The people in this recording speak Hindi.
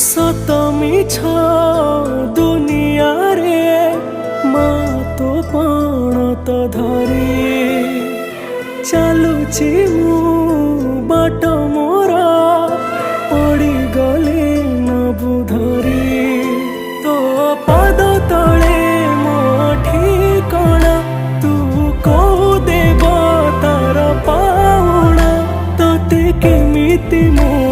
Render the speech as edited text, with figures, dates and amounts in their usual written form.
सत मिछ दुनिया रे तो पण तो धरी चलुची मु बाट मोर पड़ी गली न बुधरी तो पाद तले मो ठिकणा तू कौ देव तार पाउणा तोते केमिति मु